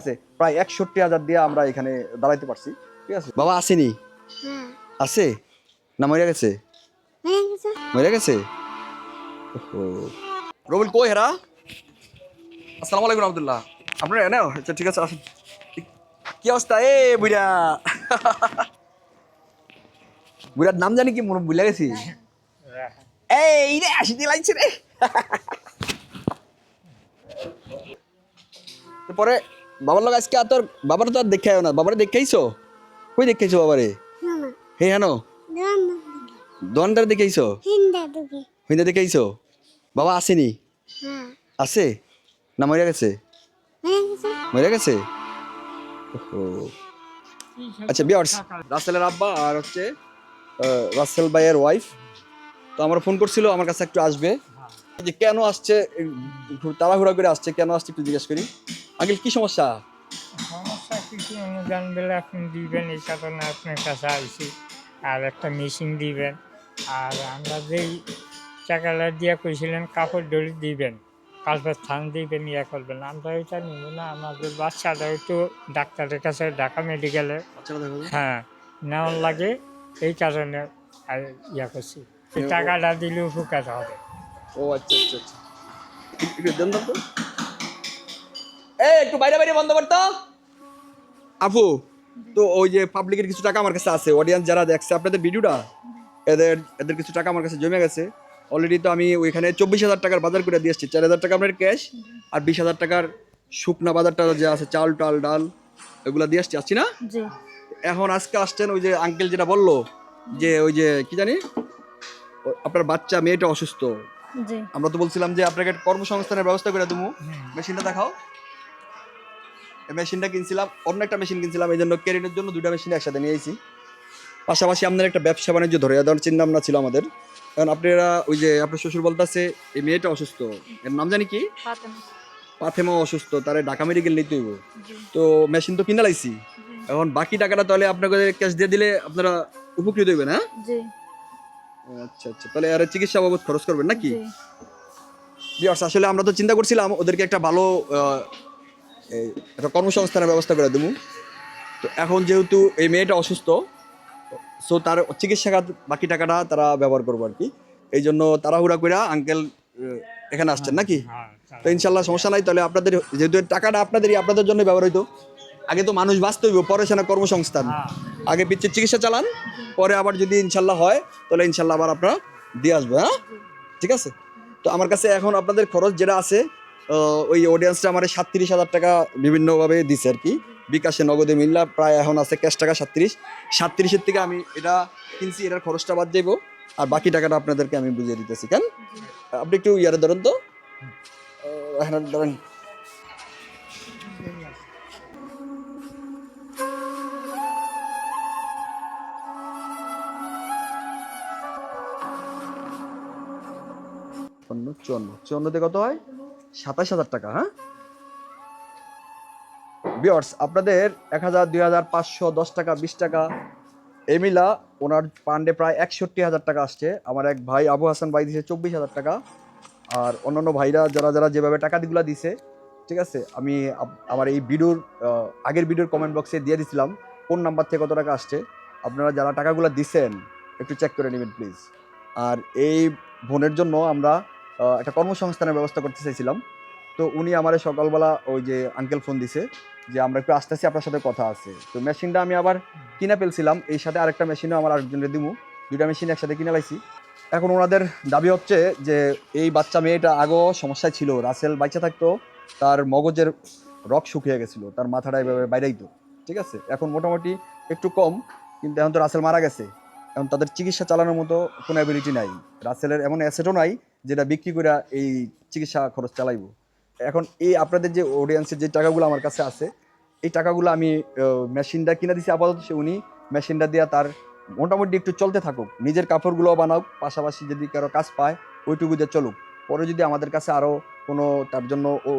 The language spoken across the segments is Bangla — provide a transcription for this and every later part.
আছে প্রায় ৬১,০০০ দিয়ে আমরা এখানে দাঁড়াইতে পারছি। ঠিক আছে বাবা আসেনি? আছে না মরে গেছে? মরে গেছে। ওহো রবিল কই হেরা? আসসালামু আলাইকুম আব্দুল্লাহ। আপনারা এনে আচ্ছা ঠিক আছে আসেন। কি অবস্থা এ বুইড়া? বুইড়ার নাম জানি কি মনে ভুলে গেছি। এই রে আসি দিয়ে লাগছে রে। তারপরে বাবার লোক আজকে আর তোর বাবার তো আর দেখাইও না। বাবারে দেখাইছো? কই দেখাইছো বাবারে? হে হেন দোকানদার দেখাইছো? হিন্দা দেখাইছো? বাবা আসেনি? আছে না মরে গেছে? মরে গেছে। ওহো আচ্ছা ভিউয়ার্স, রাসেলের আব্বা আর হচ্ছে রাসেল ভাইয়ের ওয়াইফ। তো আমার ফোন করছিল আমার কাছে একটু আসবে, যে কেন আসছে তাড়াহুড়া করে আসছে, কেন আসছে একটু জিজ্ঞেস করি। আঙ্কেল কি সমস্যা? সমস্যা কিছু অনুদান দিলে আপনি দিবেন, এই কারণে আপনার কাছে আইছি। আর একটা মেশিন দিবেন, আর আমরা যেই টাকাটা দিয়ে কইছিলেন কাপড় দড়ি দিবেন, কালকে স্থান দিবেন, ইয়ে করবেন, আমরা এটা নিব না। আমাদের বাচ্চাটা একটু ডাক্তারের কাছে ঢাকা মেডিকেলে হ্যাঁ নেওয়ার লাগে, এই কারণে আর ইয়া করছি। এই টাকাটা দিলে উপকার হবে। ও আচ্ছা আচ্ছা আচ্ছা একটু দেন তো। এই একটু বাইরে বাইরে বন্ধ করতো আপু। তো ওই যে পাবলিকের কিছু টাকা আমার কাছে আছে, অডিয়েন্স যারা দেখছে আপনাদের ভিডিওটা, এদের এদের কিছু টাকা আমার কাছে জমে গেছে অলরেডি। তো আমি ওইখানে ২৪,০০০ টাকার বাজার করে দিয়ে আসছি। ৪,০০০ টাকা আপনার ক্যাশ আর ২০,০০০ টাকার শুকনা বাজারটা যে আছে, চাল টাল ডাল এগুলো দিয়ে আসছি না। এখন আজকে আসছেন ওই যে আঙ্কেল যেটা বললো যে ওই যে কি জানি আপনার বাচ্চা মেয়েটা অসুস্থ। আমরা তো বলছিলাম যে আপনাকে কর্মসংস্থানের ব্যবস্থা করে দেবো। মেশিনটা দেখাও। এই মেশিনটা কিনছিলাম, অন্য একটা মেশিন কিনছিলাম, এই জন্য ক্যারিনের জন্য দুইটা মেশিন একসাথে নিয়ে এসেছি। পাশাপাশি আপনার একটা ব্যবসা বাণিজ্য ধরে দেওয়ার চিন্তা ভাবনা ছিল আমাদের। কারণ আপনারা ওই যে আপনার শ্বশুর বলতেছে এই মেয়েটা অসুস্থ, এর নাম জানি কি, পাথেমা অসুস্থ, তারে ঢাকা মেডিকেল নিতে হইব। তো মেশিন তো কিনে লাইছি, এখন বাকি টাকাটা তাহলে আপনাকে ক্যাশ দিয়ে দিলে আপনারা উপকৃত হইবেন। হ্যাঁ আচ্ছা আচ্ছা, তাহলে আর চিকিৎসা বাবদ খরচ করবেন নাকি? ভিউয়ার্স আসলে আমরা তো চিন্তা করছিলাম ওদেরকে একটা ভালো একটা কর্মসংস্থানের ব্যবস্থা করে দেবো। তো এখন যেহেতু এই মেয়েটা অসুস্থ, সো তার চিকিৎসা খাত বাকি টাকাটা তারা ব্যবহার করবো আর কি। এই জন্য তাড়াহুড়া করে আঙ্কেল এখানে আসছেন নাকি? তো ইনশাল্লাহ সমস্যা নাই। তাহলে আপনাদের যেহেতু টাকাটা আপনাদের জন্য ব্যবহার হইতো, আগে তো মানুষ বাঁচতে হইব, পরে সেনা কর্মসংস্থান। আগে পিছিয়ে চিকিৎসা চালান, পরে আবার যদি ইনশাল্লাহ হয় তাহলে ইনশাল্লাহ আবার আপনারা দিয়ে আসবে। হ্যাঁ ঠিক আছে। তো আমার কাছে এখন আপনাদের খরচ যেটা আছে, ওই অডিয়েন্সটা আমার ৩৭,০০০ টাকা বিভিন্নভাবে দিছে আর কি, বিকাশে নগদে মিললা প্রায় এখন আছে ক্যাশ টাকা ৩৭,৩৭-এর থেকে আমি এটা কিনছি, এটার খরচটা বাদ যাইব, আর বাকি টাকাটা আপনাদেরকে আমি বুঝিয়ে দিতেছি। কেন আপনি একটু ইয়ারে ধরেন তো, ধরেন। চুয়ান্নতে কত হয়? ২৭,০০০ টাকা। হ্যাঁ ভিউয়ার্স, আপনাদের ১,০০০, ২,০০০, ৫০০, ১০ টাকা, ২০ টাকা এই মিলা ওনার পান্ডে প্রায় ৬১,০০০ টাকা আসছে। আমার এক ভাই আবু হাসান ভাই দিছে ২৪,০০০ টাকা, আর অন্যান্য ভাইরা যারা যারা যেভাবে টাকাগুলো দিছে, ঠিক আছে, আমি আমার এই ভিডিওর আগের ভিডিওর কমেন্ট বক্সে দিয়ে দিছিলাম কোন নাম্বার থেকে কত টাকা আসছে। আপনারা যারা টাকাগুলো দিছেন একটু চেক করে নেবেন প্লিজ। আর এই বোনের জন্য আমরা একটা কর্মসংস্থানের ব্যবস্থা করতে চাইছিলাম। তো উনি আমার সকালবেলা ওই যে আঙ্কেল ফোন দিছে যে আমরা একটু আসতেছি, আপনার সাথে কথা আছে। তো মেশিনটা আমি আবার কিনে ফেলছিলাম, এই সাথে আরেকটা মেশিনও আমার আরেকজনের দিব, দুইটা মেশিন একসাথে কিনে লাইছি। এখন ওনাদের দাবি হচ্ছে যে এই বাচ্চা মেয়েটা আগেও সমস্যায় ছিল, রাসেল বাচ্চা থাকতো তার মগজের রক শুকিয়ে গেছিলো, তার মাথাটা এভাবে বাইরেইতো। ঠিক আছে, এখন মোটামুটি একটু কম, কিন্তু এখন তো রাসেল মারা গেছে, এখন তাদের চিকিৎসা চালানোর মতো কোনো অ্যাবিলিটি নাই। রাসেলের এমন অ্যাসেটও নাই যেটা বিক্রি করে এই চিকিৎসা খরচ চালাইবো। এখন এই আপনাদের যে অডিয়েন্সের যে টাকাগুলো আমার কাছে আছে, এই টাকাগুলো আমি মেশিনটা কিনে দিছি আপাতত, সে উনি মেশিনটা দিয়ে তার মোটামুটি একটু চলতে থাকুক, নিজের কাপড়গুলো বানাওক, পাশাপাশি যদি কারো কাজ পায় ওইটুকু দিয়ে চলুক। পরে যদি আমাদের কাছে আরও কোনো তার জন্য ও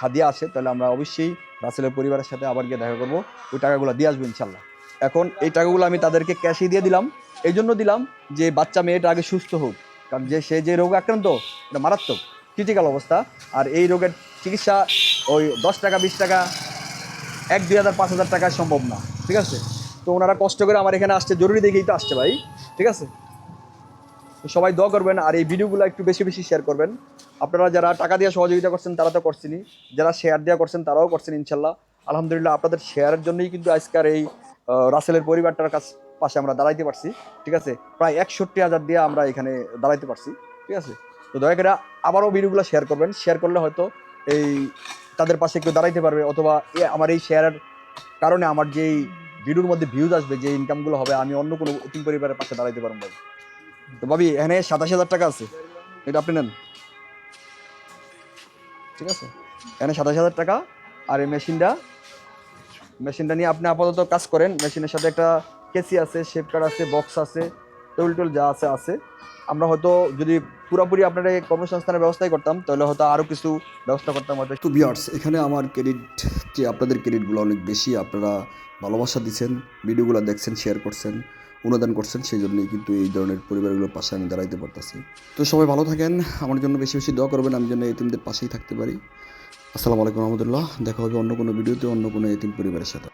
হাদিয়া আসে, তাহলে আমরা অবশ্যই রাসেলের পরিবারের সাথে আবার গিয়ে দেখা করবো, ওই টাকাগুলো দিয়ে আসবো ইনশাল্লাহ। এখন এই টাকাগুলো আমি তাদেরকে ক্যাশে দিয়ে দিলাম, এই জন্য দিলাম যে বাচ্চা মেয়েটা আগে সুস্থ হোক, কারণ সে যে রোগ আক্রান্ত এটা মারাত্মক ক্রিটিক্যাল অবস্থা। আর এই রোগের চিকিৎসা ওই 10 টাকা 20 টাকা 1-2 হাজার 5,000 টাকায় সম্ভব না, ঠিক আছে? তো ওনারা কষ্ট করে আমার এখানে আসছে, জরুরি দেখেই তো আসছে ভাই, ঠিক আছে? তো সবাই দোয়া করবেন আর এই ভিডিওগুলো একটু বেশি বেশি শেয়ার করবেন। আপনারা যারা টাকা দিয়ে সহযোগিতা করছেন তারা তো করছেনই, যারা শেয়ার দেওয়া করছেন তারাও করছেন ইনশাল্লাহ। আলহামদুলিল্লাহ আপনাদের শেয়ারের জন্যই কিন্তু আজকের এই রাসেলের পরিবারটার পাশে আমরা দাঁড়াইতে পারছি, ঠিক আছে? প্রায় 61,000 দিয়ে আমরা এখানে দাঁড়াইতে পারছি, ঠিক আছে? তো দয়া করে আবারও ভিডিওগুলো শেয়ার করবেন, শেয়ার করলে হয়তো এই তাদের পাশে কেউ দাঁড়াইতে পারবে, অথবা আমার এই শেয়ারের কারণে আমার যেই ভিডিওর মধ্যে ভিউজ আসবে, যে ইনকামগুলো হবে, আমি অন্য কোনো এতিম পরিবারের পাশে দাঁড়াইতে পারবো ভাই। তো ভাবি এখানে 27,000 টাকা আছে, এটা আপনি নেন, ঠিক আছে? এখানে 27,000 টাকা। আর এই মেশিনটা নিয়ে আপনি আপাতত কাজ করেন। মেশিনের সাথে একটা কেসি আছে, শেপ কার্ড আছে, বক্স আছে, টোল যা আছে আছে। আমরা হয়তো যদি পুরোপুরি আপনার এই কর্মসংস্থানের ব্যবস্থাই করতাম তাহলে হয়তো আরও কিছু ব্যবস্থা করতাম হয়তো। তো ভিউয়ার্স, এখানে আমার ক্রেডিট যে আপনাদের ক্রেডিটগুলো অনেক বেশি, আপনারা ভালোবাসা দিচ্ছেন, ভিডিওগুলো দেখছেন, শেয়ার করছেন, অনুদান করছেন, সেই জন্যই কিন্তু এই ধরনের পরিবারগুলোর পাশে আমি দাঁড়াইতে পারতেছি। তো সবাই ভালো থাকেন, আমার জন্য বেশি বেশি দোয়া করবেন, আমি যেন এতিমদের পাশেই থাকতে পারি। আসসালামু আলাইকুম রহমতুল্লাহ। দেখা হবে অন্য কোনো ভিডিওতে অন্য কোনো এতিম পরিবারের সাথে।